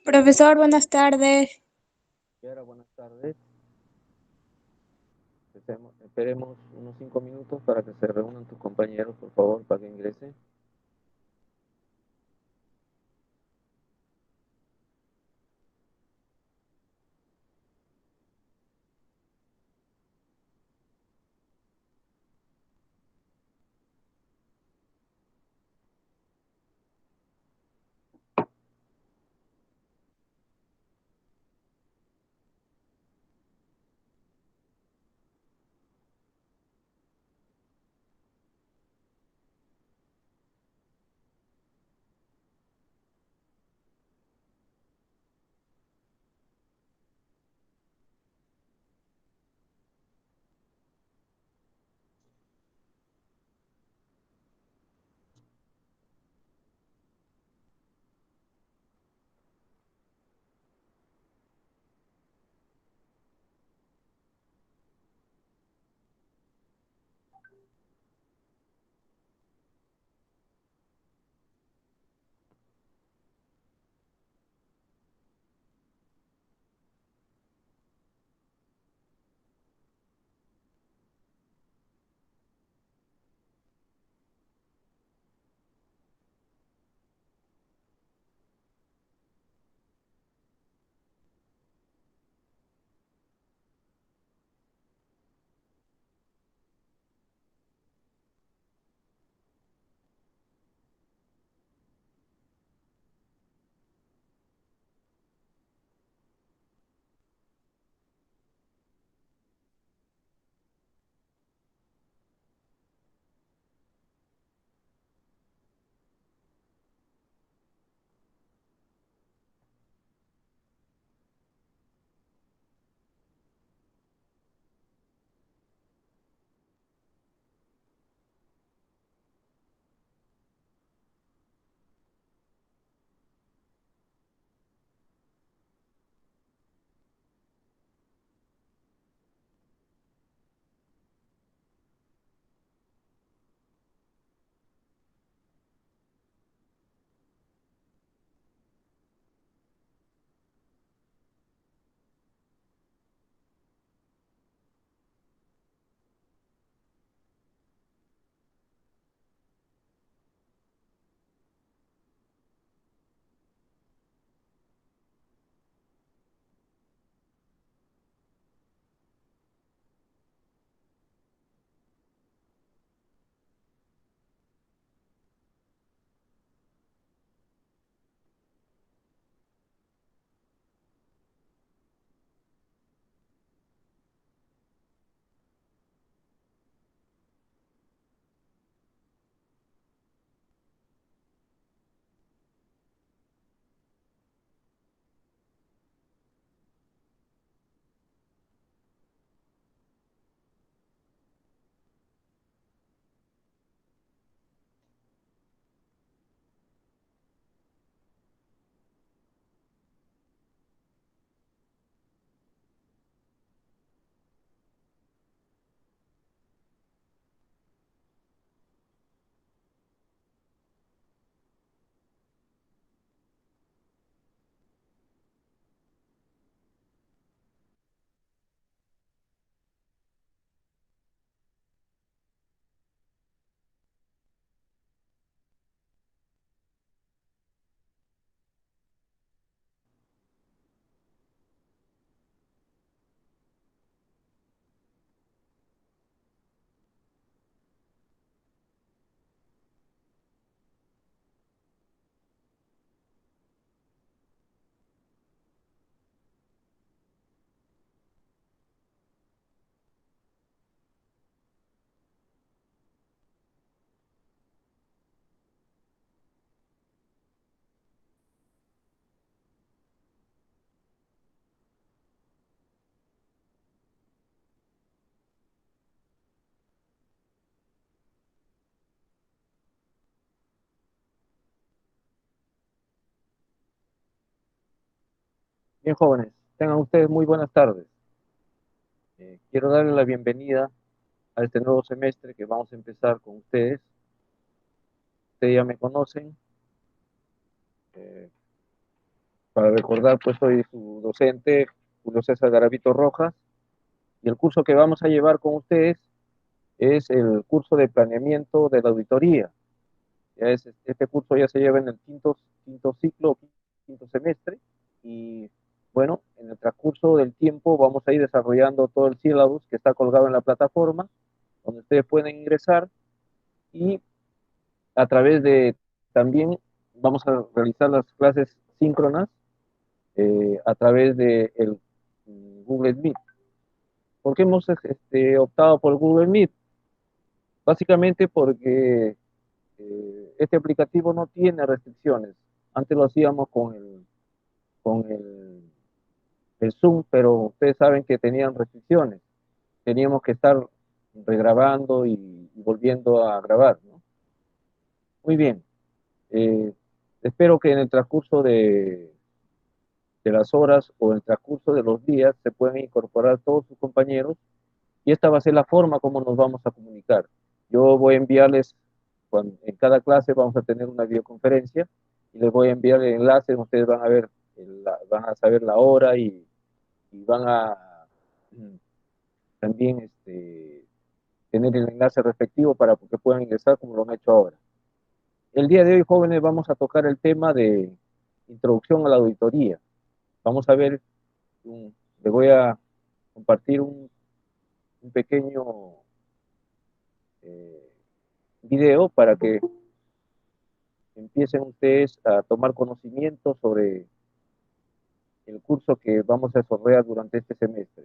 Profesor, buenas tardes. Yara, buenas tardes. Esperemos unos 5 minutos para que se reúnan tus compañeros, por favor, para que ingresen. Bien, jóvenes, tengan ustedes muy buenas tardes. Quiero darles la bienvenida a este nuevo semestre que vamos a empezar con ustedes. Ustedes ya me conocen. Eh, Para recordar, pues soy su docente, Julio César Garavito Rojas, y el curso que vamos a llevar con ustedes es el curso de planeamiento de la auditoría. Este curso ya se lleva en el quinto ciclo, quinto semestre, y bueno, en el transcurso del tiempo vamos a ir desarrollando todo el syllabus que está colgado en la plataforma, donde ustedes pueden ingresar, y a través de también vamos a realizar las clases síncronas a través de el Google Meet. ¿Por qué hemos optado por Google Meet? Básicamente porque este aplicativo no tiene restricciones. Antes lo hacíamos con el Zoom, pero ustedes saben que tenían restricciones. Teníamos que estar regrabando y volviendo a grabar, ¿no? Muy bien. Espero que en el transcurso de las horas o en el transcurso de los días se puedan incorporar todos sus compañeros, y esta va a ser la forma como nos vamos a comunicar. Yo voy a enviarles, en cada clase vamos a tener una videoconferencia, y les voy a enviar el enlace, ustedes van a ver, van a saber la hora, y van a también tener el enlace respectivo para que puedan ingresar como lo han hecho ahora. El día de hoy, jóvenes, vamos a tocar el tema de introducción a la auditoría. Vamos a ver, les voy a compartir un pequeño video para que empiecen ustedes a tomar conocimiento sobre el curso que vamos a desarrollar durante este semestre.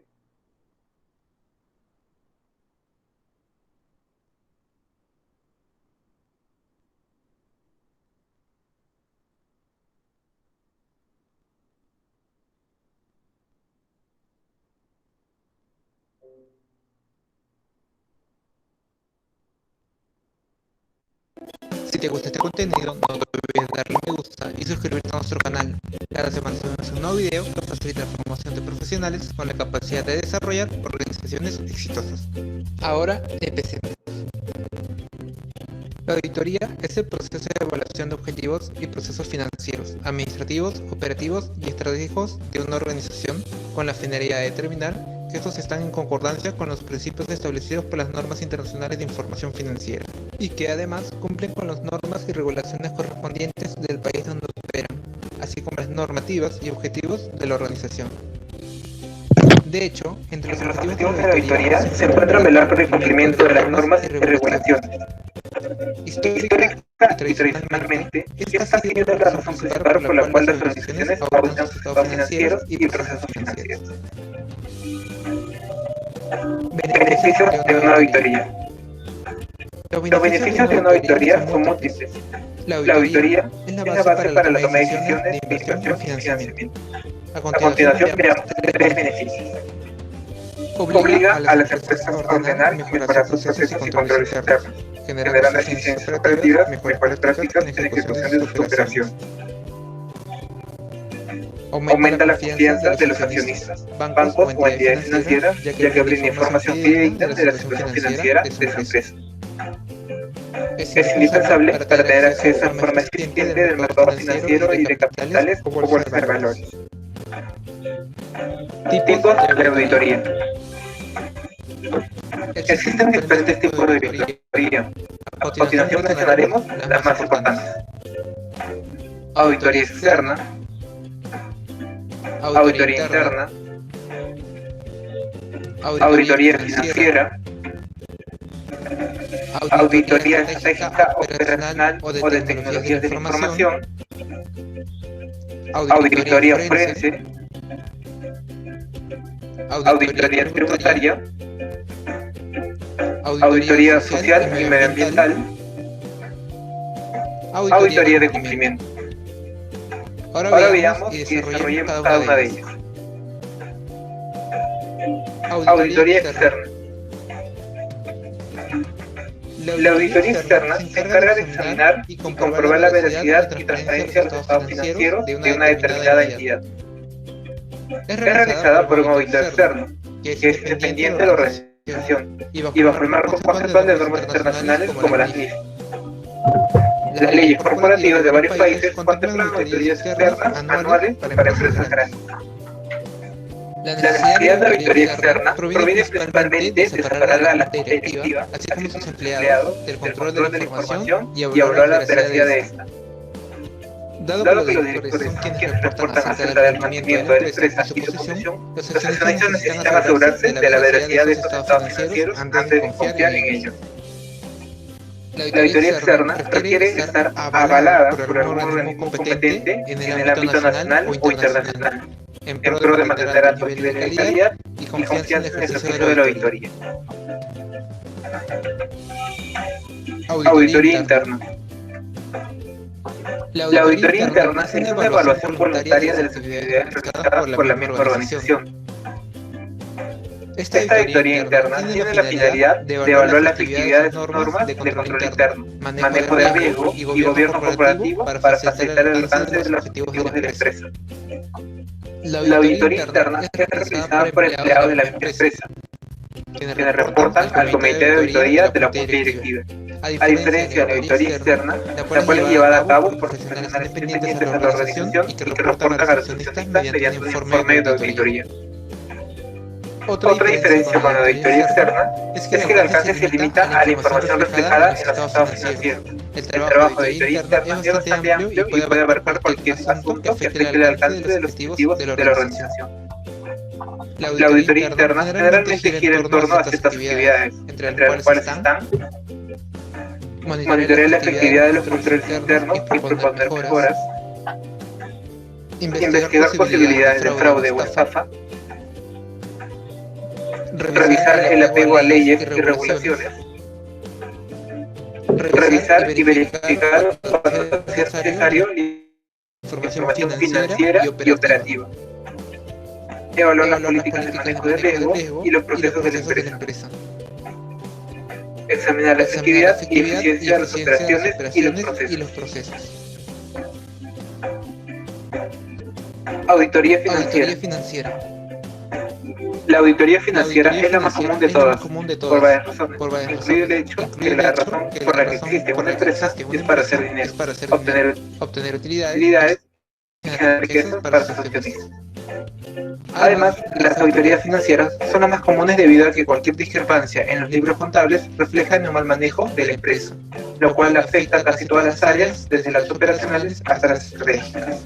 Si te gusta este contenido, no olvides darle me gusta y suscribirte a nuestro canal. Cada semana subimos un nuevo video que facilita la formación de profesionales con la capacidad de desarrollar organizaciones exitosas. Ahora empecemos. La auditoría es el proceso de evaluación de objetivos y procesos financieros, administrativos, operativos y estratégicos de una organización con la finalidad de determinar que estos están en concordancia con los principios establecidos por las normas internacionales de información financiera y que además cumplen con las normas y regulaciones correspondientes del país donde operan, así como las normativas y objetivos de la organización. De hecho, entre los objetivos de la auditoría se encuentra velar por el cumplimiento de las normas y regulaciones. Histórica y tradicionalmente, esta ha sido la razón principal por la cual las organizaciones auditan sus estados financieros y procesos financieros. Beneficios de una auditoría. Los beneficios de una auditoría son múltiples. La auditoría es la base para la toma de decisiones de inversión y financiamiento. A continuación veamos tres beneficios. Obliga a las empresas a ordenar y mejorar sus procesos y controles internos, generando eficiencias operativas, mejores prácticas en ejecución de su operación. Aumenta la confianza de los accionistas, bancos o entidades financieras, ya que brinda información fidedigna de la situación financiera de su empresa. Es indispensable para tener acceso a forma eficiente del mercado financiero y de capitales o bolsas de valores. Tipos de auditoría. Existen diferentes tipos de auditoría. A continuación mencionaremos las más importantes. Auditoría externa, auditoría interna, auditoría financiera, auditoría estratégica, operacional o de tecnologías de la información, auditoría forense, auditoría tributaria, auditoría social y medioambiental, auditoría de cumplimiento. Ahora veamos y desarrollemos cada una de ellas. Auditoría externa. La auditoría externa se encarga de examinar y comprobar la veracidad y transparencia de los estados financieros de una determinada entidad. Es realizada por un auditor externo, que es independiente de la organización y bajo el marco conceptual de normas internacionales como las NIF. Las leyes corporativas de varios países contemplan auditorías externas anuales para empresas grandes. La necesidad de auditoría externa proviene principalmente de separar a la junta directiva, así como sus empleados, del control de la información y evaluar la veracidad de esta. Dado que los directores son quienes reportan acerca del rendimiento de la empresa y su posición, los accionistas necesitan asegurarse de la veracidad de estos estados financieros antes de confiar en ellos. La auditoría externa requiere estar avalada por algún organismo competente en el ámbito nacional o internacional, en pro de mantener alto nivel de calidad y confianza en el ejercicio de la auditoría. Auditoría interna. La auditoría interna es una evaluación voluntaria de las actividades realizadas por la misma organización. Esta auditoría interna tiene la finalidad de evaluar la efectividad de sus normas de control interno, manejo de riesgo y gobierno corporativo para facilitar el alcance de los objetivos de la empresa. La auditoría interna es realizada por empleados de la misma empresa, quienes reportan al comité de auditoría de la junta directiva. A diferencia de la auditoría externa, la cual es llevada a cabo por profesionales independientes de la organización y que reportan a los accionistas mediante un informe de auditoría. Otra diferencia con la auditoría externa es que el alcance se limita a la información reflejada en los estados financieros. El trabajo de auditoría interna es bastante amplio y puede abarcar cualquier asunto que afecte el alcance de los objetivos de la organización. La auditoría interna generalmente gira en torno a ciertas actividades, entre las cuales están monitorear la efectividad de los controles internos y proponer mejoras, investigar posibilidades de fraude o estafa, revisar el apego a leyes y regulaciones, revisar y verificar cuando sea necesario información financiera y operativa, evaluar las políticas de manejo de riesgo y los procesos de la empresa, examinar la efectividad y eficiencia de las operaciones y los procesos. Auditoría financiera. La auditoría financiera es la más común de todas, por varias razones, incluido el hecho que la razón por la que existe una empresa es para hacer dinero, obtener utilidades y generar riquezas para sus accionistas. Además, las auditorías financieras son las más comunes debido a que cualquier discrepancia en los libros contables refleja un mal manejo de la empresa, lo cual afecta a casi todas las áreas, desde las operacionales hasta las estratégicas.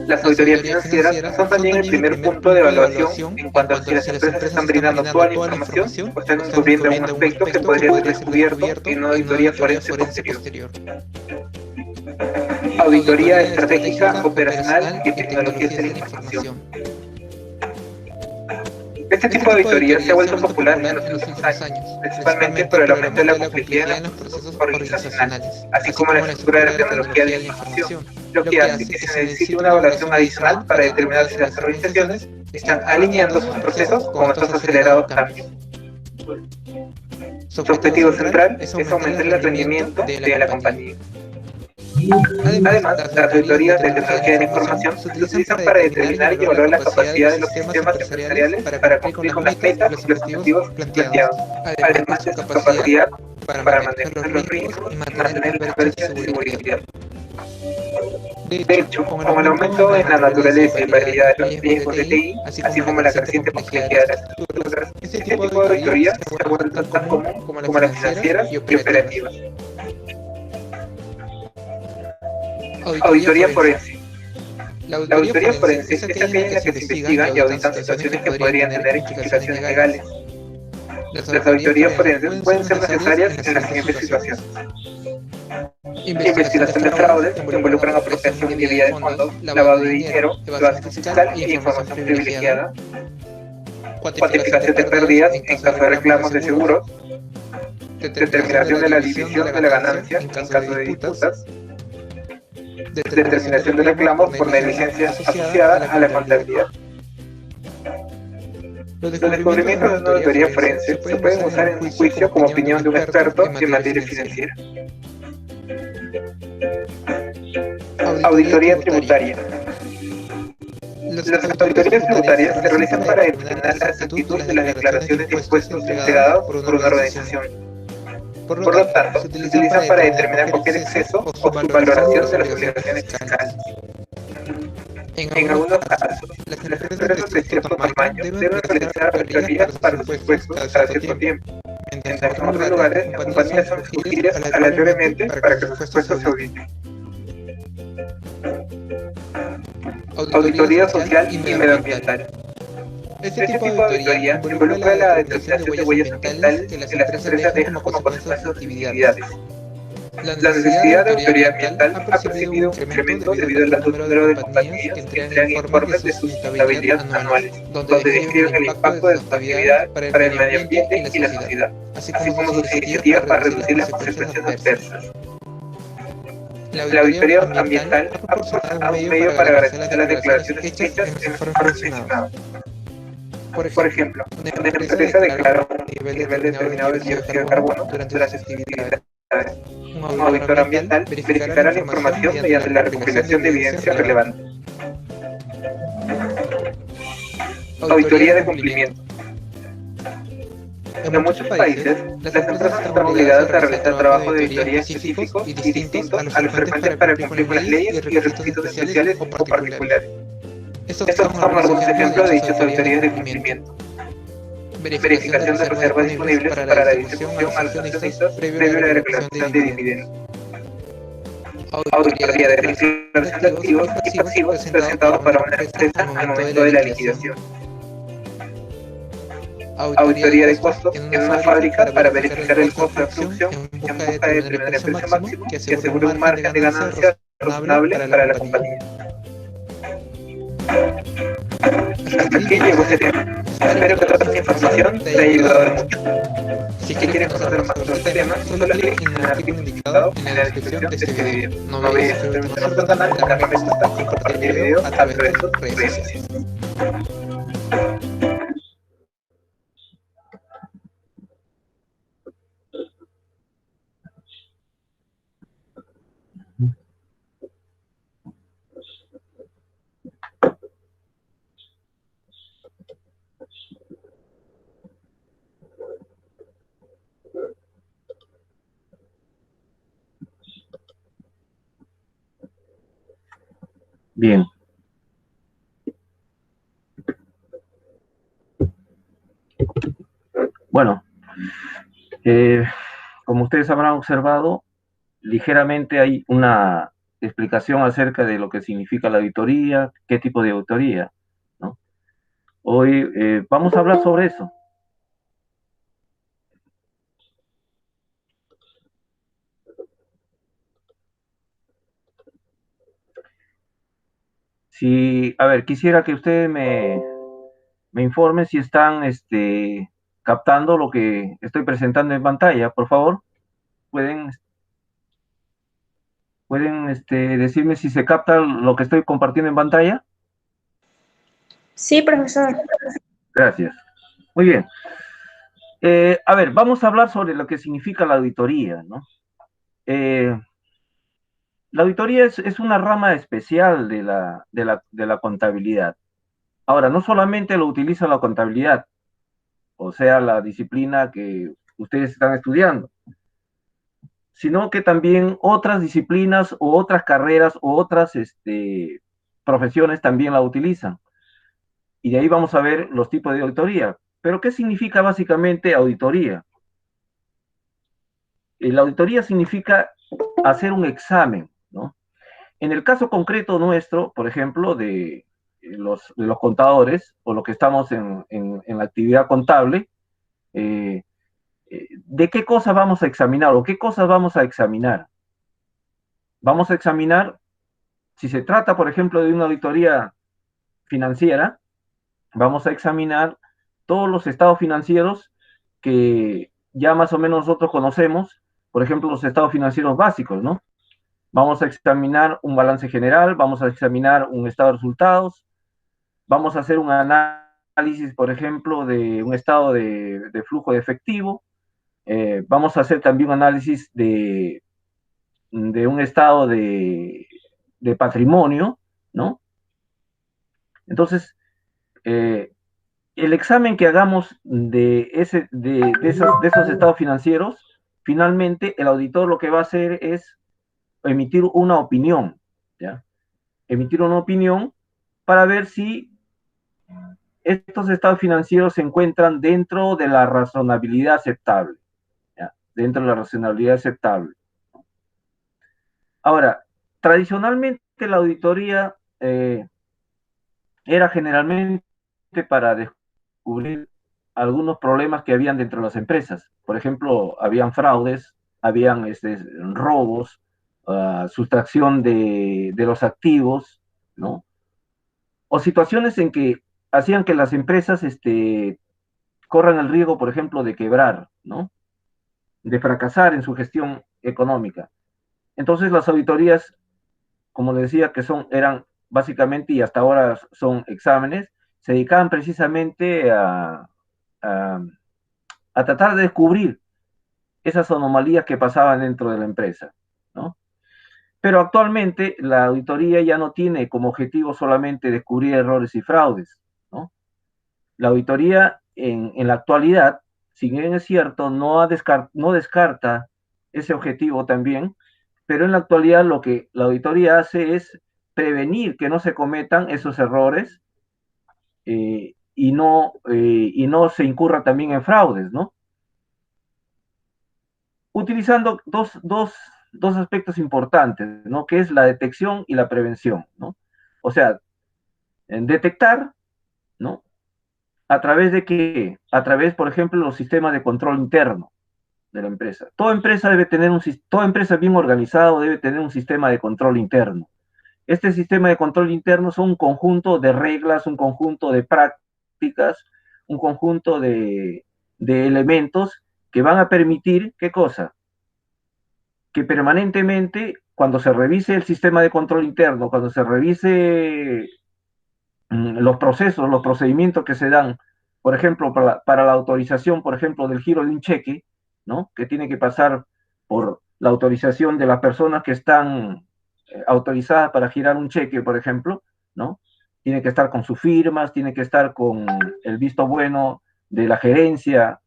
Las auditorías financieras son también el primer punto de evaluación en cuanto a si las empresas están brindando toda la información o están encubriendo algún aspecto que podría ser descubierto en una auditoría forense posterior. Auditoría estratégica, operacional y tecnologías de la información. Este tipo de auditoría se ha vuelto popular en los últimos años, principalmente por el aumento de la complejidad en los procesos organizacionales, así como la estructura de la tecnología de la información, lo que hace que se necesite una evaluación adicional para determinar si las organizaciones están alineando sus procesos con estos acelerados cambios. Su objetivo central es aumentar el rendimiento de la compañía. Además, las auditorías de tecnología de la información se utilizan para determinar y evaluar la capacidad de los sistemas empresariales para cumplir con las metas y los objetivos planteados, además de su capacidad para manejar los riesgos y mantener las brechas de seguridad. De hecho, con el aumento en la naturaleza y variedad de los riesgos de TI, así como la creciente complejidad de las estructuras, este tipo de auditorías se ha vuelto tan común como las financieras y operativas. Auditoría forense. La auditoría forense es aquella en la que se investigan y auditan situaciones que podrían tener implicaciones legales. Las auditorías forenses pueden ser necesarias en las siguientes situaciones: investigación de fraudes que involucran apropiación indebida de fondos, lavado de dinero, evasión fiscal y información privilegiada, cuantificación de pérdidas en caso de reclamos de seguros, determinación de la división de la ganancia en caso de disputas, determinación de reclamos por negligencia asociada a la contabilidad. Los descubrimientos de una auditoría forense se pueden usar en un juicio como opinión de un experto en materia financiera. Auditoría tributaria. Las auditorías tributarias se realizan para determinar la exactitud de las declaraciones de impuestos entregadas por una organización. Por lo tanto, se utilizan para determinar cualquier exceso o subvaloración de las obligaciones fiscales. En algunos casos, las empresas de cierto tamaño deben realizar auditorías para sus impuestos cada cierto tiempo, mientras en otros lugares las compañías son sugeridas aleatoriamente para que sus impuestos se auditen. Auditoría social y medioambiental. Este tipo de auditoría involucra la determinación de huellas ambientales que las empresas dejan como consecuencia de sus actividades. La necesidad de auditoría ambiental ha percibido un incremento debido al alto número de compañías que entregan informes de sustentabilidad anuales, donde describen el impacto de sus actividades para el medio ambiente y la sociedad, así como sus iniciativas para reducir las consecuencias adversas. La auditoría ambiental ha proporcionado un medio para garantizar las declaraciones hechas en los informes mencionados. Por ejemplo, una empresa declara un nivel determinado de dióxido de carbono durante las actividades. Un auditor ambiental verificará la información mediante la recopilación de evidencia relevante. Auditoría de cumplimiento. En muchos países, las empresas están obligadas a realizar trabajo de auditoría específicos y distintos a los frecuentes para cumplir con las leyes y requisitos especiales o particulares. Estos son algunos ejemplos de dichas auditorías de cumplimiento. Verificación de reservas disponibles para la distribución a los accionistas previo a la declaración de dividendos. Auditoría de declaración de activos y pasivos presentados para una empresa al momento de la liquidación. Auditoría de costos en una fábrica para verificar el costo de producción en busca de determinar el precio máximo que asegure un margen de ganancia razonable para la compañía. Hasta aquí llegó este tema. Espero que toda esta información te haya ayudado mucho. Si quieres conocer más sobre este tema, solo clic en el artículo indicado en la descripción de este video. No olvides suscribirte a nuestro canal, darle me gusta y compartir el video a través de tus redes sociales. Bien. Bueno, como ustedes habrán observado, ligeramente hay una explicación acerca de lo que significa la auditoría, qué tipo de auditoría, ¿no? Hoy vamos a hablar sobre eso. A ver, quisiera que ustedes me informen si están captando lo que estoy presentando en pantalla, por favor. ¿Pueden decirme si se capta lo que estoy compartiendo en pantalla? Sí, profesor. Gracias. Muy bien. A ver, vamos a hablar sobre lo que significa la auditoría, ¿no? La auditoría es una rama especial de la contabilidad. Ahora, no solamente lo utiliza la contabilidad, o sea, la disciplina que ustedes están estudiando, sino que también otras disciplinas o otras carreras o otras profesiones también la utilizan. Y de ahí vamos a ver los tipos de auditoría. Pero, ¿qué significa básicamente auditoría? La auditoría significa hacer un examen, ¿no? En el caso concreto nuestro, por ejemplo, de los contadores, o los que estamos en la actividad contable, ¿de qué cosas vamos a examinar o qué cosas vamos a examinar? Vamos a examinar, si se trata, por ejemplo, de una auditoría financiera, vamos a examinar todos los estados financieros que ya más o menos nosotros conocemos, por ejemplo, los estados financieros básicos, ¿no? Vamos a examinar un balance general, vamos a examinar un estado de resultados, vamos a hacer un análisis, por ejemplo, de un estado de flujo de efectivo, vamos a hacer también un análisis de un estado de patrimonio, ¿no? Entonces, el examen que hagamos de esos estados financieros finalmente el auditor lo que va a hacer es emitir una opinión, ¿ya? Emitir una opinión para ver si estos estados financieros se encuentran dentro de la razonabilidad aceptable, ¿ya? Dentro de la razonabilidad aceptable. Ahora, tradicionalmente la auditoría era generalmente para descubrir algunos problemas que habían dentro de las empresas. Por ejemplo, habían fraudes, habían robos, sustracción de los activos, ¿no? O situaciones en que hacían que las empresas corran el riesgo, por ejemplo, de quebrar, ¿no? De fracasar en su gestión económica. Entonces las auditorías, como les decía, que eran básicamente, y hasta ahora son exámenes, se dedicaban precisamente a tratar de descubrir esas anomalías que pasaban dentro de la empresa, ¿no? Pero actualmente la auditoría ya no tiene como objetivo solamente descubrir errores y fraudes, ¿no? La auditoría en la actualidad, si bien es cierto, no descarta ese objetivo también, pero en la actualidad lo que la auditoría hace es prevenir que no se cometan esos errores y no se incurra también en fraudes, ¿no? Utilizando dos aspectos importantes, ¿no? Que es la detección y la prevención, ¿no? O sea, en detectar, ¿no? ¿A través de qué? A través, por ejemplo, de los sistemas de control interno de la empresa. Toda empresa bien organizada debe tener un sistema de control interno. Este sistema de control interno son un conjunto de reglas, un conjunto de prácticas, un conjunto de elementos que van a permitir, ¿qué cosa? Que permanentemente, cuando se revise el sistema de control interno, cuando se revise los procesos, los procedimientos que se dan, por ejemplo, para la autorización, por ejemplo, del giro de un cheque, ¿no? Que tiene que pasar por la autorización de las personas que están autorizadas para girar un cheque, por ejemplo, ¿no? Tiene que estar con sus firmas, tiene que estar con el visto bueno de la gerencia,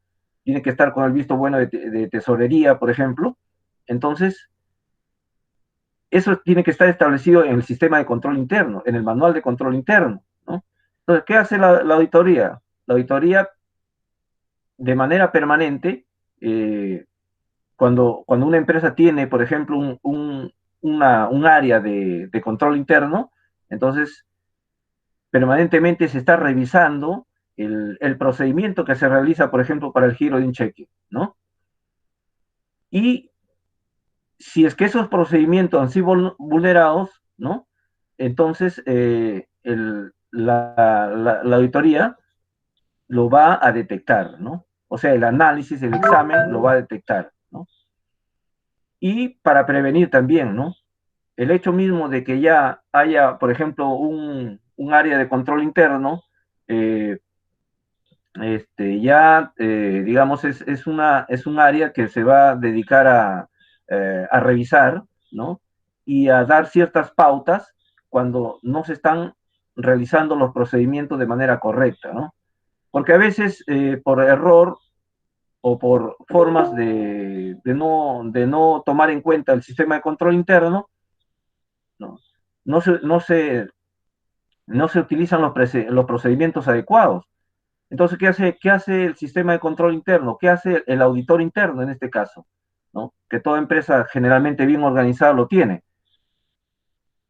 tiene que estar con el visto bueno de tesorería, por ejemplo. Entonces, eso tiene que estar establecido en el sistema de control interno, en el manual de control interno, ¿no? Entonces, ¿qué hace la auditoría? La auditoría, de manera permanente, cuando una empresa tiene, por ejemplo, un área de control interno, entonces permanentemente se está revisando el procedimiento que se realiza, por ejemplo, para el giro de un cheque, ¿no? Y si es que esos procedimientos han sido vulnerados, ¿no? Entonces la auditoría lo va a detectar, ¿no? O sea, el análisis, el examen lo va a detectar, ¿no? Y para prevenir también, ¿no? El hecho mismo de que ya haya, por ejemplo, un área de control interno, digamos, es un área que se va a dedicar a revisar, ¿no? Y a dar ciertas pautas cuando no se están realizando los procedimientos de manera correcta, ¿no? Porque a veces por error o por formas de no tomar en cuenta el sistema de control interno, no, no, se, no, se, no se utilizan los procedimientos adecuados. Entonces, ¿qué hace el sistema de control interno? ¿Qué hace el auditor interno en este caso? ¿No? Que toda empresa generalmente bien organizada lo tiene.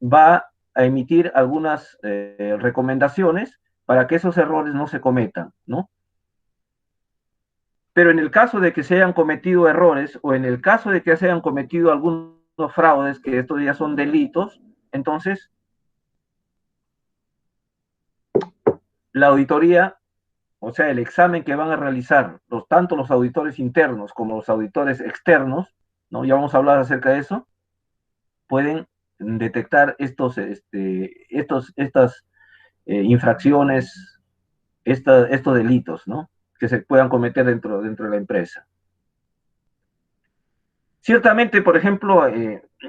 Va a emitir algunas recomendaciones para que esos errores no se cometan, ¿no? Pero en el caso de que se hayan cometido errores o en el caso de que se hayan cometido algunos fraudes, que estos ya son delitos, entonces la auditoría, o sea, el examen que van a realizar tanto los auditores internos como los auditores externos, ¿no? Ya vamos a hablar acerca de eso, pueden detectar estas infracciones, estos delitos, ¿no? Que se puedan cometer dentro de la empresa. Ciertamente, por ejemplo,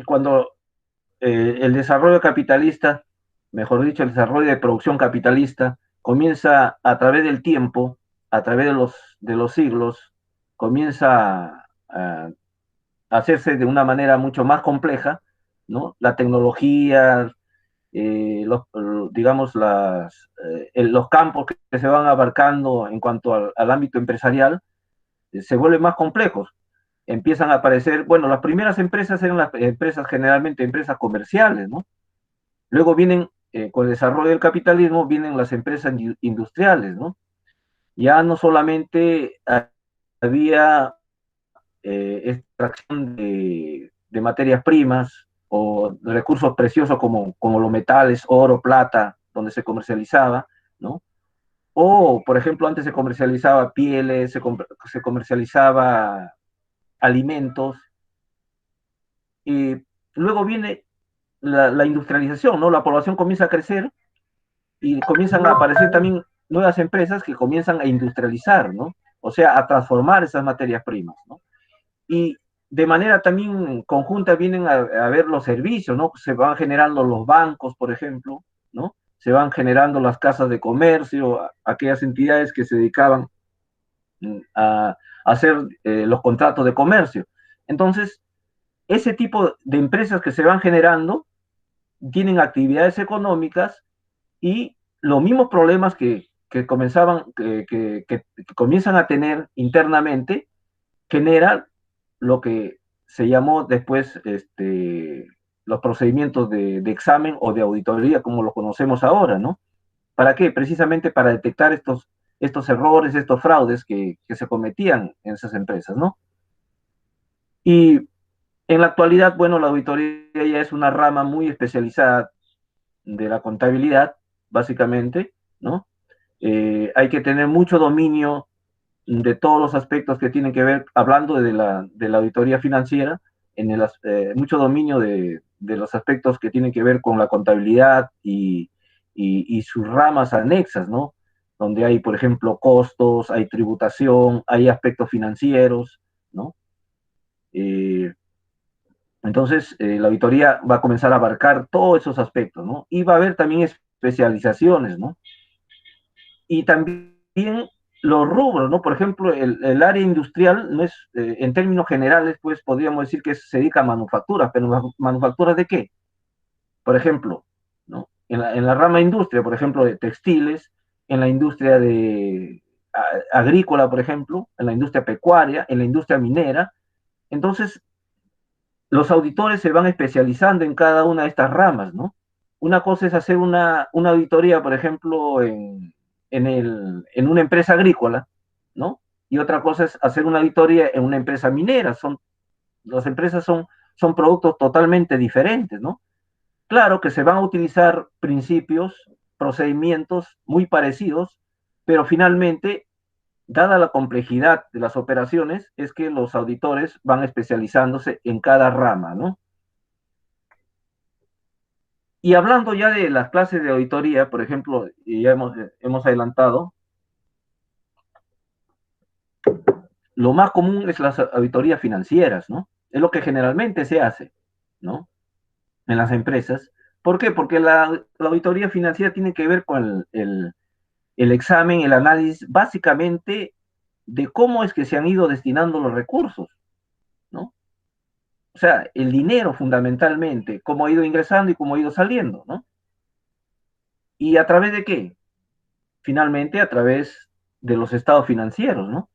cuando el desarrollo capitalista, mejor dicho, el desarrollo de producción capitalista, comienza a través del tiempo, a través de los siglos, comienza hacerse de una manera mucho más compleja, ¿no? La tecnología, digamos, los campos que se van abarcando en cuanto al ámbito empresarial se vuelven más complejos. Empiezan a aparecer, bueno, las primeras empresas eran las empresas generalmente empresas comerciales, ¿no? Luego vienen, con el desarrollo del capitalismo, vienen las empresas industriales, ¿no? Ya no solamente había extracción de materias primas o de recursos preciosos como los metales, oro, plata, donde se comercializaba, ¿no? O, por ejemplo, antes se comercializaba pieles, se comercializaba alimentos, y luego viene la industrialización, ¿no? La población comienza a crecer y comienzan a aparecer también nuevas empresas que comienzan a industrializar, ¿no? O sea, a transformar esas materias primas, ¿no? Y de manera también conjunta vienen a ver los servicios, ¿no? Se van generando los bancos, por ejemplo, ¿no? Se van generando las casas de comercio, aquellas entidades que se dedicaban a hacer los contratos de comercio. Entonces, ese tipo de empresas que se van generando tienen actividades económicas y los mismos problemas que comienzan a tener internamente generan lo que se llamó después los procedimientos de examen o de auditoría, como lo conocemos ahora, ¿no? ¿Para qué? Precisamente para detectar estos errores, estos fraudes que se cometían en esas empresas, ¿no? Y en la actualidad, bueno, la auditoría ya es una rama muy especializada de la contabilidad, básicamente, ¿no? Hay que tener mucho dominio de todos los aspectos que tienen que ver, hablando de la auditoría financiera, mucho dominio de los aspectos que tienen que ver con la contabilidad y sus ramas anexas, ¿no? Donde hay, por ejemplo, costos, hay tributación, hay aspectos financieros, ¿no? Eh, entonces, la auditoría va a comenzar a abarcar todos esos aspectos, ¿no? Y va a haber también especializaciones, ¿no? Y también los rubros, ¿no? Por ejemplo, el área industrial no es, en términos generales, pues podríamos decir que se dedica a manufacturas, pero ¿manufacturas de qué? Por ejemplo, ¿no? En la rama industria, por ejemplo, de textiles, en la industria agrícola, por ejemplo, en la industria pecuaria, en la industria minera. Entonces, los auditores se van especializando en cada una de estas ramas, ¿no? Una cosa es hacer una auditoría, por ejemplo, en una empresa agrícola, ¿no? Y otra cosa es hacer una auditoría en una empresa minera. Las empresas son productos totalmente diferentes, ¿no? Claro que se van a utilizar principios, procedimientos muy parecidos, pero finalmente, dada la complejidad de las operaciones, es que los auditores van especializándose en cada rama, ¿no? Y hablando ya de las clases de auditoría, por ejemplo, y ya hemos adelantado, lo más común es las auditorías financieras, ¿no? Es lo que generalmente se hace, ¿no? En las empresas. ¿Por qué? Porque la auditoría financiera tiene que ver con el examen, el análisis, básicamente, de cómo es que se han ido destinando los recursos, ¿no? O sea, el dinero fundamentalmente, cómo ha ido ingresando y cómo ha ido saliendo, ¿no? ¿Y a través de qué? Finalmente, a través de los estados financieros, ¿no?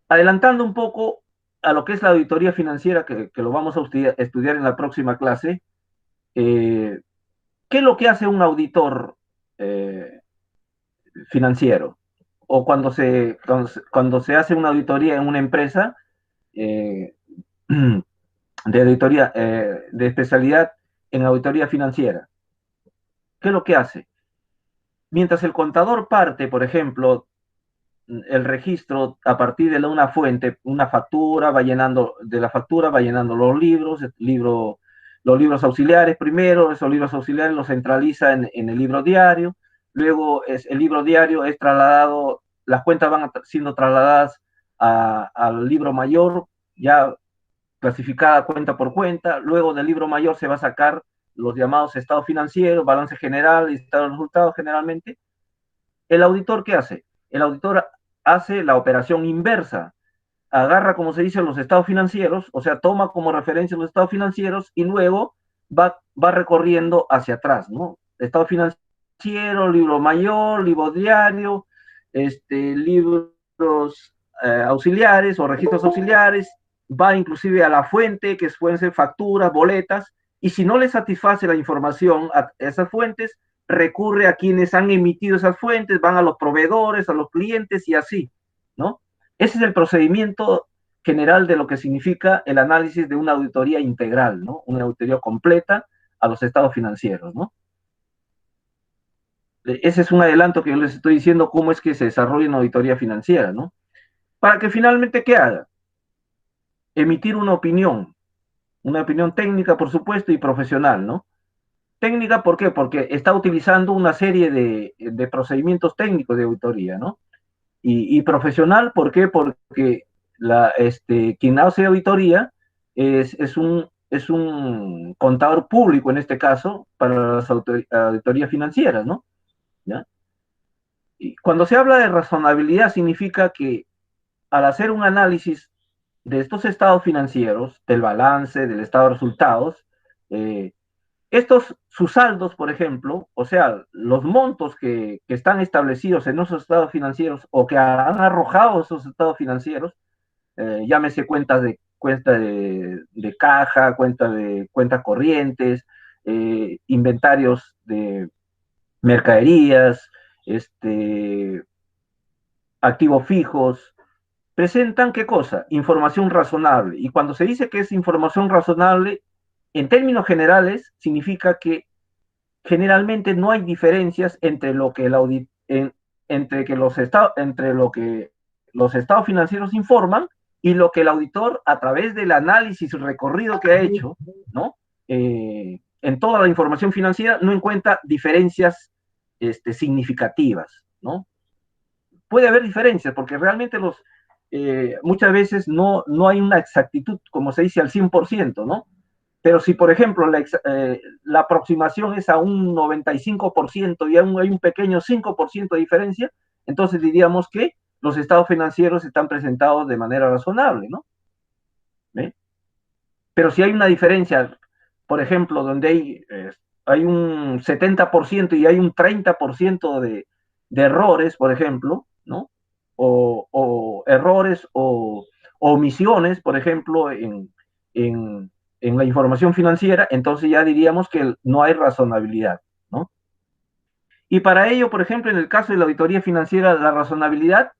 Adelantando un poco a lo que es la auditoría financiera, que lo vamos a estudiar en la próxima clase, ¿qué es lo que hace un auditor eh, financiero? O cuando se hace una auditoría en una empresa eh, de auditoría, de especialidad en auditoría financiera. ¿Qué es lo que hace? Mientras el contador parte, por ejemplo, el registro a partir de una fuente, una factura, de la factura va llenando los libros, los libros auxiliares primero, esos libros auxiliares los centraliza en el libro diario, luego el libro diario es trasladado, las cuentas van siendo trasladadas al libro mayor, ya clasificada cuenta por cuenta, luego del libro mayor se va a sacar los llamados estados financieros, balance general y estado de resultados generalmente. ¿El auditor qué hace? El auditor hace la operación inversa. agarra, como se dice, los estados financieros, o sea, toma como referencia los estados financieros y luego va recorriendo hacia atrás, ¿no? Estado financiero, libro mayor, libro diario, libros auxiliares o registros auxiliares, va inclusive a la fuente, que pueden ser facturas, boletas, y si no le satisface la información a esas fuentes, recurre a quienes han emitido esas fuentes, van a los proveedores, a los clientes y así, ¿no? Ese es el procedimiento general de lo que significa el análisis de una auditoría integral, ¿no? Una auditoría completa a los estados financieros, ¿no? Ese es un adelanto que yo les estoy diciendo cómo es que se desarrolla una auditoría financiera, ¿no? Para que finalmente, ¿qué haga? Emitir una opinión técnica, por supuesto, y profesional, ¿no? Técnica, ¿por qué? Porque está utilizando una serie de procedimientos técnicos de auditoría, ¿no? Y profesional, ¿por qué? Porque quien hace auditoría es un contador público, en este caso, para las auditorías financieras, ¿no? ¿Ya? Y cuando se habla de razonabilidad, significa que al hacer un análisis de estos estados financieros, del balance, del estado de resultados, sus saldos, por ejemplo, o sea, los montos que están establecidos en esos estados financieros o que han arrojado esos estados financieros, llámese cuenta de caja, cuentas corrientes, inventarios de mercaderías, activos fijos, presentan ¿qué cosa? Información razonable. Y cuando se dice que es información razonable, en términos generales, significa que generalmente no hay diferencias entre lo que los estados financieros informan y lo que el auditor, a través del análisis recorrido que ha hecho, ¿no? En toda la información financiera no encuentra diferencias significativas, ¿no? Puede haber diferencias porque realmente muchas veces no hay una exactitud, como se dice, al 100%, ¿no? Pero si, por ejemplo, la aproximación es a un 95% y hay un pequeño 5% de diferencia, entonces diríamos que los estados financieros están presentados de manera razonable, ¿no? ¿Ve? Pero si hay una diferencia, por ejemplo, donde hay un 70% y hay un 30% de errores, por ejemplo, ¿no? O errores o omisiones, por ejemplo, en la información financiera, entonces ya diríamos que no hay razonabilidad, ¿no? Y para ello, por ejemplo, en el caso de la auditoría financiera, la razonabilidad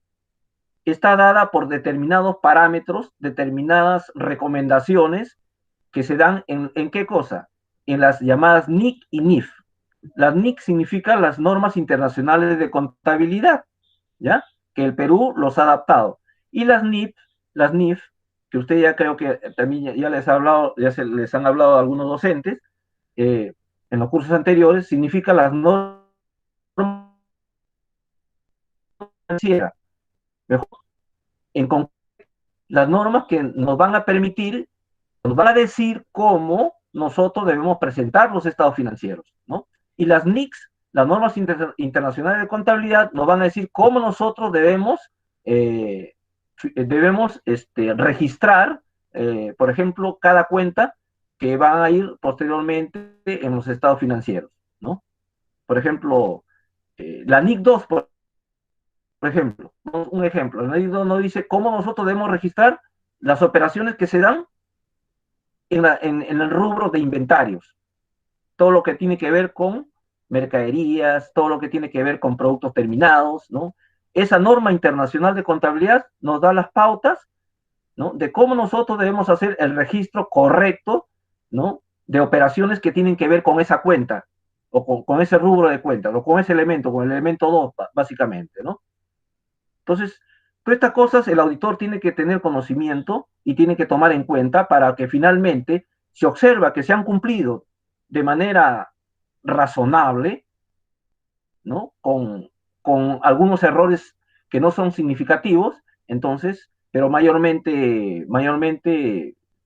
está dada por determinados parámetros, determinadas recomendaciones que se dan en qué cosa? En las llamadas NIC y NIF. Las NIC significan las normas internacionales de contabilidad, ¿ya? Que el Perú los ha adaptado. Y las NIF, que usted ya creo que también ya les les han hablado a algunos docentes en los cursos anteriores, significa las normas financieras. En las normas que nos van a permitir, nos van a decir cómo nosotros debemos presentar los estados financieros, ¿no? Y las NICs, las normas internacionales de contabilidad, nos van a decir cómo nosotros debemos registrar, por ejemplo, cada cuenta que van a ir posteriormente en los estados financieros, ¿no? Por ejemplo, la NIC 2, por ejemplo, un ejemplo, la NIC 2 nos dice cómo nosotros debemos registrar las operaciones que se dan en el rubro de inventarios, todo lo que tiene que ver con mercaderías, todo lo que tiene que ver con productos terminados, ¿no? Esa norma internacional de contabilidad nos da las pautas, ¿no? De cómo nosotros debemos hacer el registro correcto, ¿no? De operaciones que tienen que ver con esa cuenta, o con ese rubro de cuenta, o con ese elemento, con el elemento 2, básicamente, ¿no? Entonces, todas estas cosas el auditor tiene que tener conocimiento y tiene que tomar en cuenta para que finalmente se observa que se han cumplido de manera razonable, ¿no? Con algunos errores que no son significativos, entonces, pero mayormente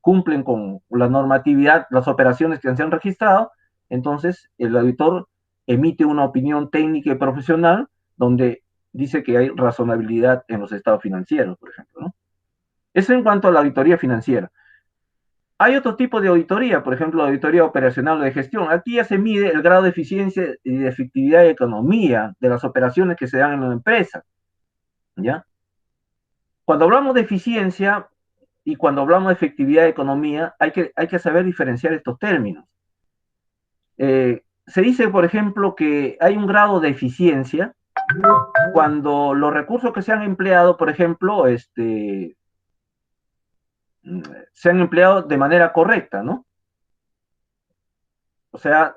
cumplen con la normatividad, las operaciones que se han registrado, entonces el auditor emite una opinión técnica y profesional donde dice que hay razonabilidad en los estados financieros, por ejemplo, ¿no? Eso en cuanto a la auditoría financiera. Hay otro tipo de auditoría, por ejemplo, la auditoría operacional o de gestión. Aquí ya se mide el grado de eficiencia y de efectividad y economía de las operaciones que se dan en la empresa, ¿ya? Cuando hablamos de eficiencia y cuando hablamos de efectividad y economía, hay que saber diferenciar estos términos. Se dice, por ejemplo, que hay un grado de eficiencia cuando los recursos que se han empleado, por ejemplo, se han empleado de manera correcta, ¿no? O sea,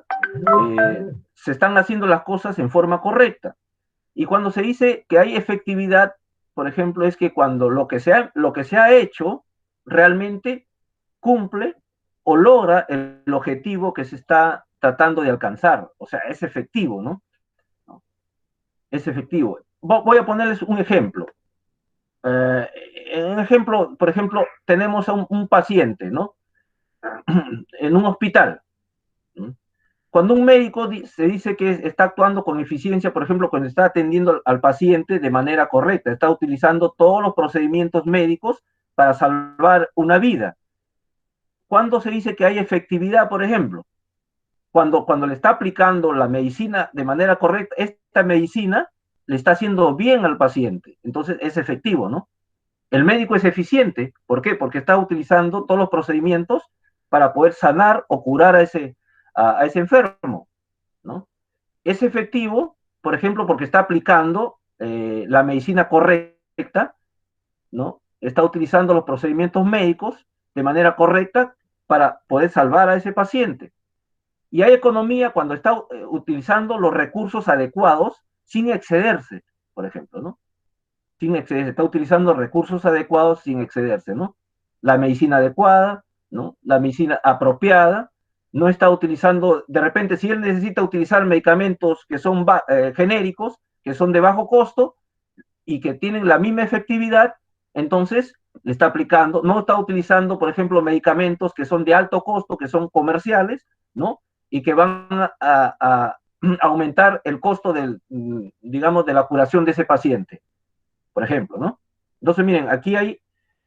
se están haciendo las cosas en forma correcta. Y cuando se dice que hay efectividad, por ejemplo, es que cuando lo que se ha hecho realmente cumple o logra el objetivo que se está tratando de alcanzar. O sea, es efectivo, ¿no? Es efectivo. Voy a ponerles un ejemplo. Un ejemplo, por ejemplo, tenemos a un paciente, ¿no? En un hospital. Cuando un médico se dice que está actuando con eficiencia, por ejemplo, cuando está atendiendo al paciente de manera correcta, está utilizando todos los procedimientos médicos para salvar una vida. ¿Cuándo se dice que hay efectividad, por ejemplo? Cuando le está aplicando la medicina de manera correcta, esta medicina le está haciendo bien al paciente. Entonces es efectivo, ¿no? El médico es eficiente. ¿Por qué? Porque está utilizando todos los procedimientos para poder sanar o curar a ese enfermo, ¿no? Es efectivo, por ejemplo, porque está aplicando la medicina correcta, ¿no? Está utilizando los procedimientos médicos de manera correcta para poder salvar a ese paciente. Y hay economía cuando está utilizando los recursos adecuados sin excederse, por ejemplo, ¿no? Sin excederse, está utilizando recursos adecuados sin excederse, ¿no? La medicina adecuada, ¿no? La medicina apropiada, no está utilizando, de repente, si él necesita utilizar medicamentos que son genéricos, que son de bajo costo y que tienen la misma efectividad, entonces le está aplicando, no está utilizando, por ejemplo, medicamentos que son de alto costo, que son comerciales, ¿no? Y que van a aumentar el costo del, digamos, de la curación de ese paciente, por ejemplo, ¿no? Entonces, miren, aquí hay,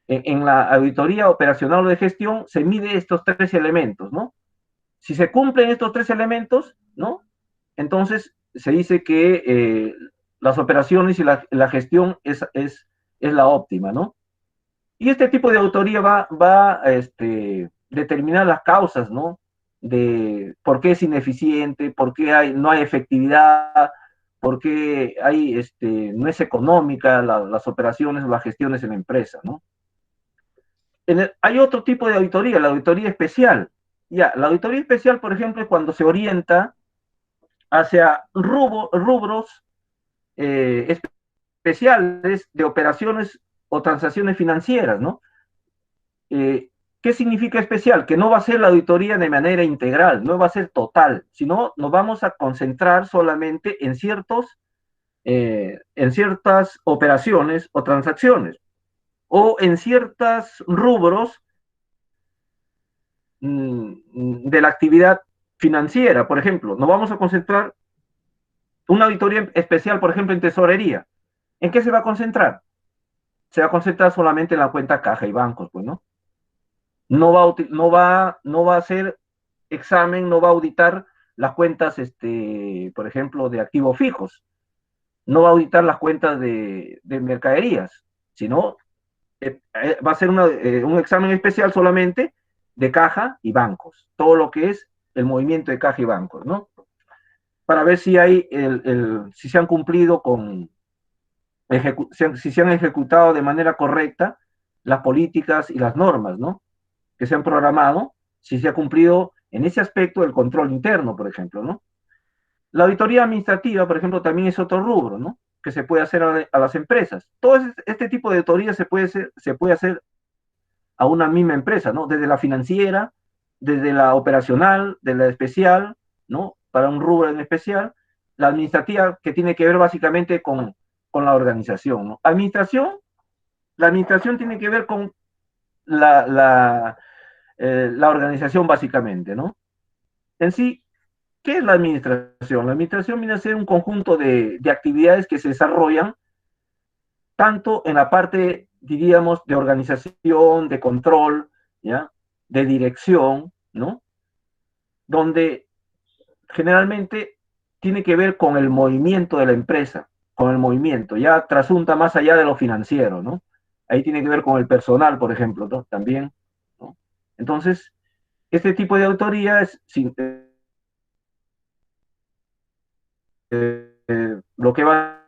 en la auditoría operacional o de gestión, se mide estos tres elementos, ¿no? Si se cumplen estos tres elementos, ¿no? Entonces se dice que las operaciones y la gestión es la óptima, ¿no? Y este tipo de auditoría va a determinar las causas, ¿no? De por qué es ineficiente, por qué no hay efectividad, por qué no es económica las operaciones o las gestiones en la empresa, ¿no? Hay otro tipo de auditoría, la auditoría especial. Ya, la auditoría especial, por ejemplo, es cuando se orienta hacia rubros especiales de operaciones o transacciones financieras, ¿no? ¿Qué significa especial? Que no va a ser la auditoría de manera integral, no va a ser total, sino nos vamos a concentrar solamente en ciertas operaciones o transacciones, o en ciertos rubros de la actividad financiera. Por ejemplo, nos vamos a concentrar una auditoría especial, por ejemplo, en tesorería. ¿En qué se va a concentrar? Se va a concentrar solamente en la cuenta caja y bancos, pues, ¿no? No va a hacer examen, no va a auditar las cuentas, por ejemplo, de activos fijos. No va a auditar las cuentas de mercaderías, sino va a ser un examen especial solamente de caja y bancos. Todo lo que es el movimiento de caja y bancos, ¿no? Para ver si si se han cumplido si se han ejecutado de manera correcta las políticas y las normas, ¿no? Que se han programado, si se ha cumplido en ese aspecto el control interno, por ejemplo, ¿no? La auditoría administrativa, por ejemplo, también es otro rubro, ¿no? Que se puede hacer a las empresas. Todo este tipo de auditoría se puede hacer a una misma empresa, ¿no? Desde la financiera, desde la operacional, de la especial, ¿no? Para un rubro en especial, la administrativa, que tiene que ver básicamente con la organización, ¿no? La administración tiene que ver con la organización básicamente, ¿no? En sí, ¿qué es la administración? La administración viene a ser un conjunto de actividades que se desarrollan tanto en la parte diríamos, de organización, de control, ¿ya? De dirección, ¿no? Donde generalmente tiene que ver con el movimiento de la empresa, con el movimiento, ya trasunta más allá de lo financiero, ¿no? Ahí tiene que ver con el personal, por ejemplo, ¿no? También, ¿no? Entonces, este tipo de auditoría es lo que va a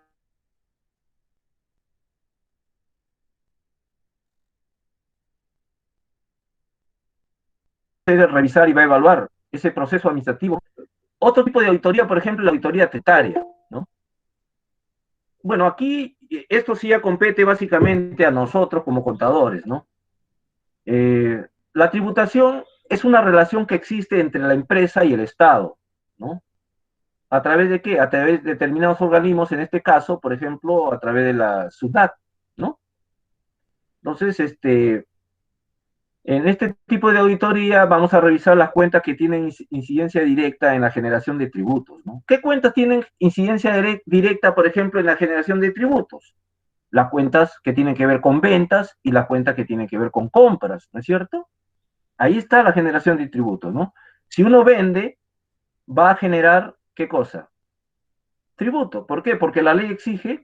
hacer es revisar y va a evaluar ese proceso administrativo. Otro tipo de auditoría, por ejemplo, la auditoría tributaria, ¿no? Bueno, aquí esto sí ya compete básicamente a nosotros como contadores, ¿no? La tributación es una relación que existe entre la empresa y el Estado, ¿no? ¿A través de qué? A través de determinados organismos, en este caso, por ejemplo, a través de la SUNAT, ¿no? Entonces, en este tipo de auditoría vamos a revisar las cuentas que tienen incidencia directa en la generación de tributos, ¿no? ¿Qué cuentas tienen incidencia directa, por ejemplo, en la generación de tributos? Las cuentas que tienen que ver con ventas y las cuentas que tienen que ver con compras, ¿no es cierto? Ahí está la generación de tributos, ¿no? Si uno vende, va a generar, ¿qué cosa? Tributo. ¿Por qué? Porque la ley exige,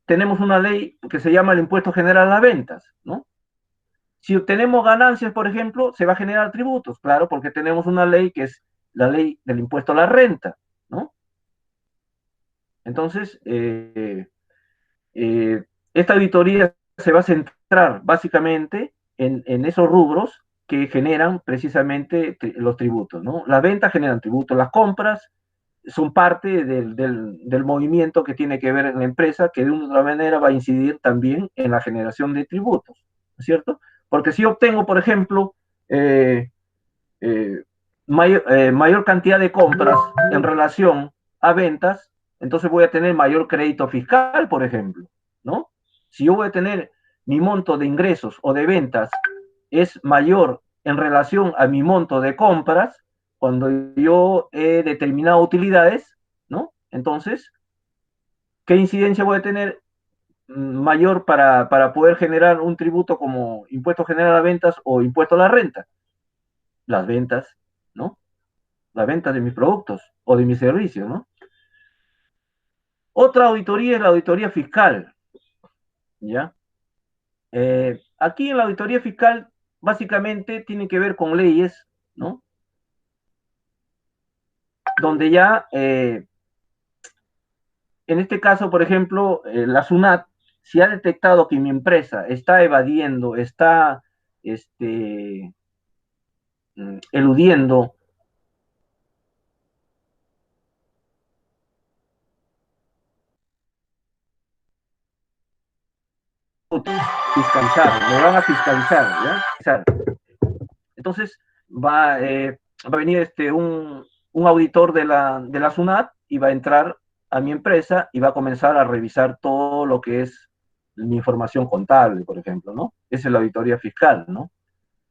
tenemos una ley que se llama el impuesto general a las ventas, ¿no? Si obtenemos ganancias, por ejemplo, se va a generar tributos, claro, porque tenemos una ley que es la ley del impuesto a la renta, ¿no? Entonces, esta auditoría se va a centrar básicamente en esos rubros que generan precisamente los tributos, ¿no? Las ventas generan tributos, las compras son parte del movimiento que tiene que ver en la empresa, que de una u otra manera va a incidir también en la generación de tributos, ¿no es cierto? Porque si obtengo, por ejemplo, eh, mayor cantidad de compras en relación a ventas, entonces voy a tener mayor crédito fiscal, por ejemplo, ¿no? Si yo voy a tener mi monto de ingresos o de ventas es mayor en relación a mi monto de compras, cuando yo he determinado utilidades, ¿no? Entonces, ¿qué incidencia voy a tener mayor para poder generar un tributo como impuesto general a ventas o impuesto a la renta? Las ventas, ¿no? La venta de mis productos o de mis servicios, ¿no? Otra auditoría es la auditoría fiscal, ¿ya? Aquí en la auditoría fiscal básicamente tiene que ver con leyes, ¿no? Donde ya, en este caso, por ejemplo, la SUNAT, si ha detectado que mi empresa está evadiendo, está eludiendo fiscalizar, me van a fiscalizar, ¿ya? Entonces va a venir un auditor de la SUNAT y va a entrar a mi empresa y va a comenzar a revisar todo lo que es mi información contable, por ejemplo, ¿no? Esa es la auditoría fiscal, ¿no?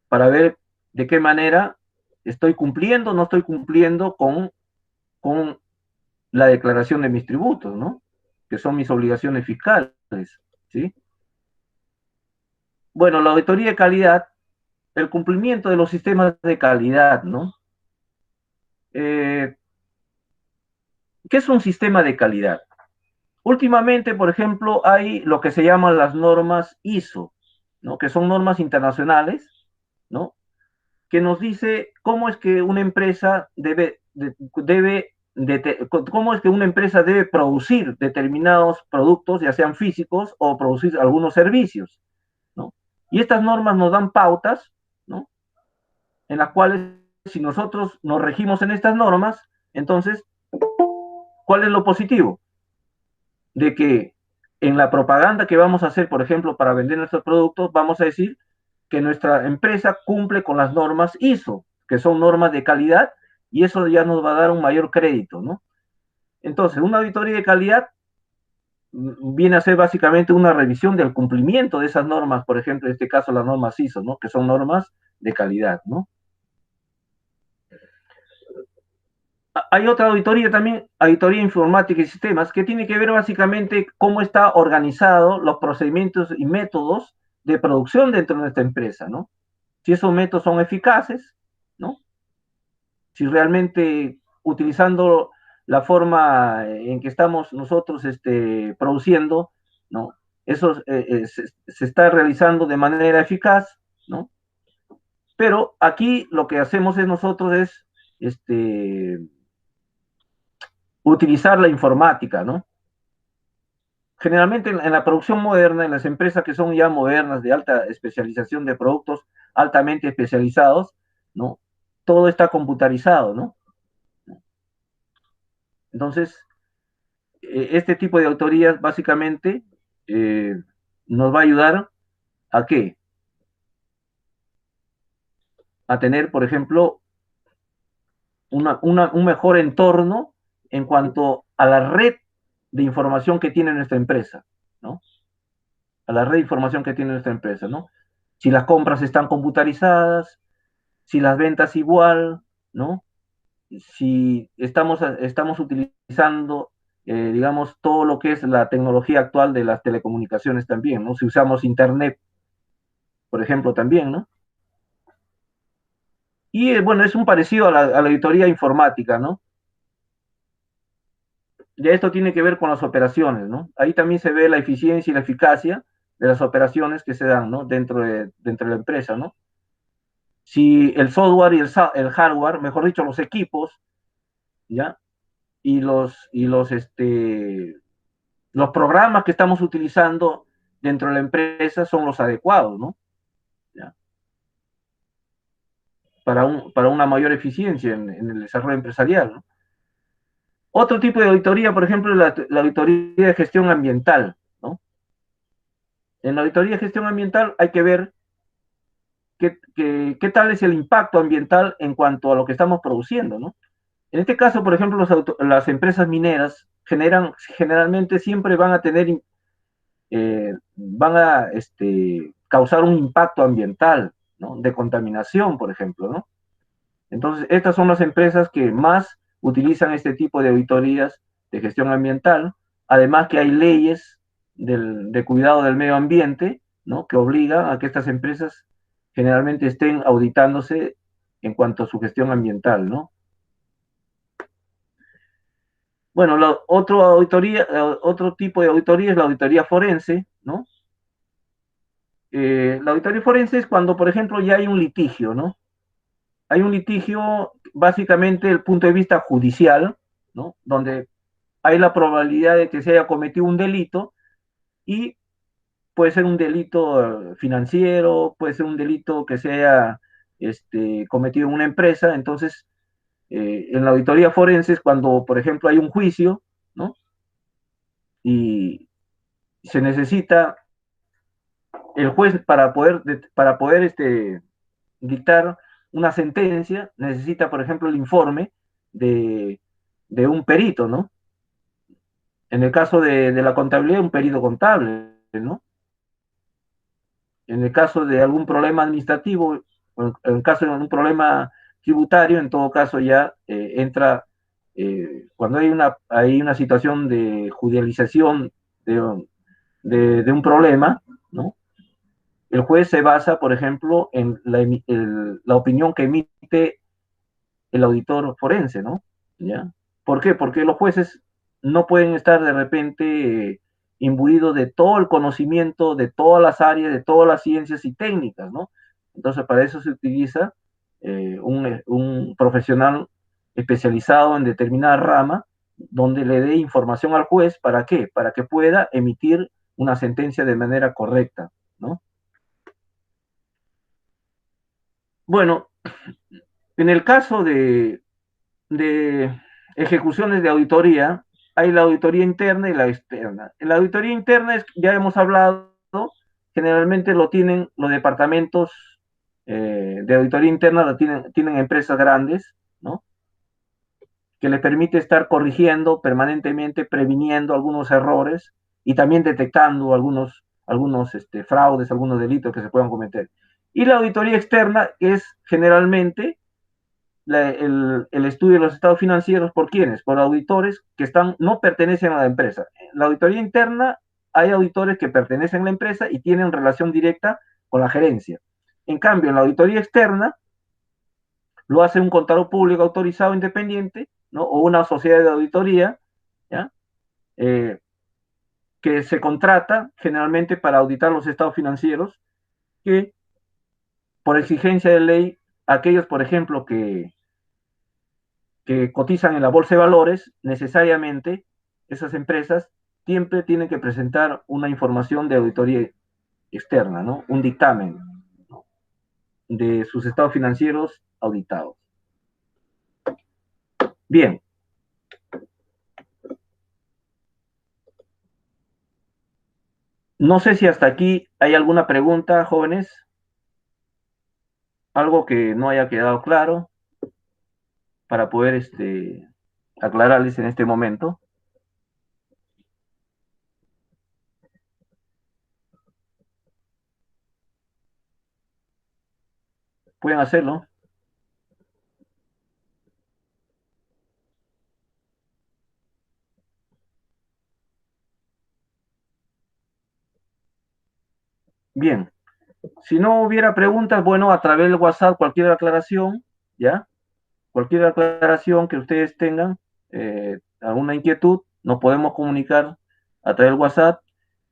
Para ver de qué manera estoy cumpliendo o no estoy cumpliendo con la declaración de mis tributos, ¿no? Que son mis obligaciones fiscales, ¿sí? Bueno, la auditoría de calidad, el cumplimiento de los sistemas de calidad, ¿no? ¿Qué es un sistema de calidad? Últimamente, por ejemplo, hay lo que se llaman las normas ISO, ¿no? Que son normas internacionales, ¿no? Que nos dice cómo es que una empresa cómo es que una empresa debe producir determinados productos, ya sean físicos o producir algunos servicios, ¿no? Y estas normas nos dan pautas, ¿no? En las cuales, si nosotros nos regimos en estas normas, entonces, ¿cuál es lo positivo? De que en la propaganda que vamos a hacer, por ejemplo, para vender nuestros productos, vamos a decir que nuestra empresa cumple con las normas ISO, que son normas de calidad, y eso ya nos va a dar un mayor crédito, ¿no? Entonces, una auditoría de calidad viene a ser básicamente una revisión del cumplimiento de esas normas, por ejemplo, en este caso las normas ISO, ¿no? Que son normas de calidad, ¿no? Hay otra auditoría también, auditoría informática y sistemas, que tiene que ver básicamente cómo está organizado los procedimientos y métodos de producción dentro de nuestra empresa, ¿no? Si esos métodos son eficaces, ¿no? Si realmente utilizando la forma en que estamos nosotros produciendo, ¿no? Eso se está realizando de manera eficaz, ¿no? Pero aquí lo que hacemos nosotros es utilizar la informática, ¿no? Generalmente en la producción moderna, en las empresas que son ya modernas, de alta especialización de productos altamente especializados, ¿no? Todo está computarizado, ¿no? Entonces, este tipo de auditorías básicamente nos va a ayudar a qué? A tener, por ejemplo, un mejor entorno en cuanto a la red de información que tiene nuestra empresa, ¿no? A la red de información que tiene nuestra empresa, ¿no? Si las compras están computarizadas, si las ventas igual, ¿no? Si estamos utilizando, digamos, todo lo que es la tecnología actual de las telecomunicaciones también, ¿no? Si usamos Internet, por ejemplo, también, ¿no? Y bueno, es un parecido a la auditoría informática, ¿no? Ya esto tiene que ver con las operaciones, ¿no? Ahí también se ve la eficiencia y la eficacia de las operaciones que se dan, ¿no? Dentro de la empresa, ¿no? Si el software y el hardware, mejor dicho, los equipos, ¿ya? Y los programas que estamos utilizando dentro de la empresa son los adecuados, ¿no? ¿Ya? Para una mayor eficiencia en el desarrollo empresarial, ¿no? Otro tipo de auditoría, por ejemplo, la auditoría de gestión ambiental, ¿no? En la auditoría de gestión ambiental hay que ver qué tal es el impacto ambiental en cuanto a lo que estamos produciendo, ¿no? En este caso, por ejemplo, las empresas mineras generalmente siempre van a tener, causar un impacto ambiental, ¿no? De contaminación, por ejemplo, ¿no? Entonces, estas son las empresas que más utilizan este tipo de auditorías de gestión ambiental, además que hay leyes de cuidado del medio ambiente, ¿no? Que obligan a que estas empresas generalmente estén auditándose en cuanto a su gestión ambiental, ¿no? Bueno, otro tipo de auditoría es la auditoría forense, ¿no? La auditoría forense es cuando, por ejemplo, ya hay un litigio, ¿no? Hay un litigio, básicamente, desde el punto de vista judicial, ¿no? Donde hay la probabilidad de que se haya cometido un delito y puede ser un delito financiero, puede ser un delito que se haya cometido en una empresa. Entonces, en la auditoría forense es cuando, por ejemplo, hay un juicio, ¿no? Y se necesita el juez para poder dictar una sentencia, necesita, por ejemplo, el informe de un perito, ¿no? En el caso de la contabilidad, un perito contable, ¿no? En el caso de algún problema administrativo, en el caso de un problema tributario, en todo caso ya entra, cuando hay una situación de judicialización de un problema, ¿no? El juez se basa, por ejemplo, en la opinión que emite el auditor forense, ¿no? ¿Ya? ¿Por qué? Porque los jueces no pueden estar de repente imbuidos de todo el conocimiento de todas las áreas, de todas las ciencias y técnicas, ¿no? Entonces, para eso se utiliza un profesional especializado en determinada rama, donde le dé información al juez. ¿Para qué? Para que pueda emitir una sentencia de manera correcta, ¿no? Bueno, en el caso de ejecuciones de auditoría, hay la auditoría interna y la externa. En la auditoría interna, ya hemos hablado, generalmente lo tienen los departamentos de auditoría interna, tienen empresas grandes, ¿no? Que les permite estar corrigiendo permanentemente, previniendo algunos errores y también detectando algunos fraudes, algunos delitos que se puedan cometer. Y la auditoría externa es generalmente el estudio de los estados financieros. ¿Por quiénes? Por auditores que no pertenecen a la empresa. La auditoría interna hay auditores que pertenecen a la empresa y tienen relación directa con la gerencia. En cambio, en la auditoría externa, lo hace un contador público autorizado independiente, ¿no? O una sociedad de auditoría, ¿ya? Que se contrata generalmente para auditar los estados financieros, que por exigencia de ley, aquellos, por ejemplo, que cotizan en la bolsa de valores, necesariamente esas empresas siempre tienen que presentar una información de auditoría externa, ¿no? Un dictamen, ¿no? De sus estados financieros auditados. Bien. No sé si hasta aquí hay alguna pregunta, jóvenes. Algo que no haya quedado claro para poder aclararles en este momento. Pueden hacerlo. Bien. Si no hubiera preguntas, bueno, a través del WhatsApp, cualquier aclaración, ¿ya? Cualquier aclaración que ustedes tengan, alguna inquietud, nos podemos comunicar a través del WhatsApp.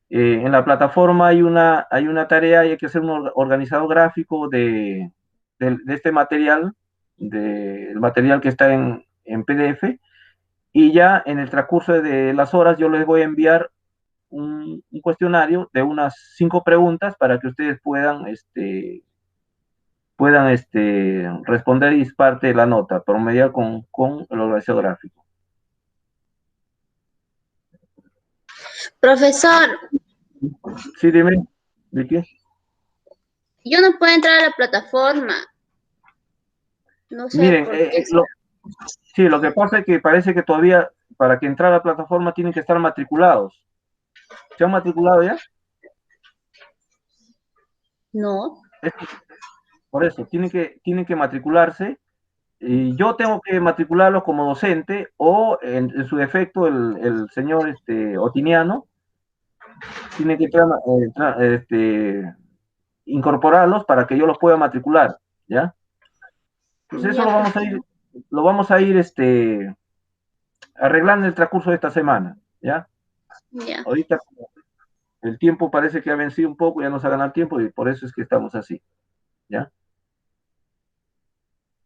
En la plataforma hay una tarea y hay que hacer un organizado gráfico de este material, del material que está en PDF, y ya en el transcurso de las horas yo les voy a enviar un cuestionario de unas 5 preguntas para que ustedes puedan responder y es parte de la nota, promediar con el organizado gráfico. Profesor. Sí, dime, Vicky. Yo no puedo entrar a la plataforma. No sé. Miren, por qué. sí, lo que pasa es que parece que todavía, para que entrar a la plataforma, tienen que estar matriculados. ¿Se han matriculado ya? No. Por eso, tienen que matricularse. Y yo tengo que matricularlos como docente o, en su defecto, el señor Otiniano tiene que incorporarlos para que yo los pueda matricular, ¿ya? Entonces eso lo vamos a ir arreglando en el transcurso de esta semana, ¿ya? Ya. Ahorita el tiempo parece que ha vencido un poco, ya nos ha ganado el tiempo y por eso es que estamos así, ¿ya?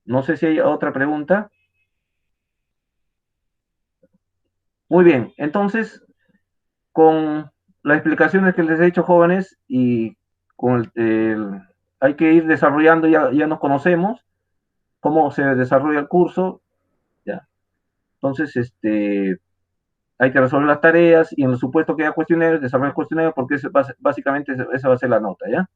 No sé si hay otra pregunta. Muy bien, entonces, con las explicaciones que les he hecho, jóvenes, y con hay que ir desarrollando, ya nos conocemos, cómo se desarrolla el curso, ¿ya? Entonces, hay que resolver las tareas y en el supuesto que haya cuestionarios, desarrollar cuestionarios porque básicamente esa va a ser la nota, ¿ya?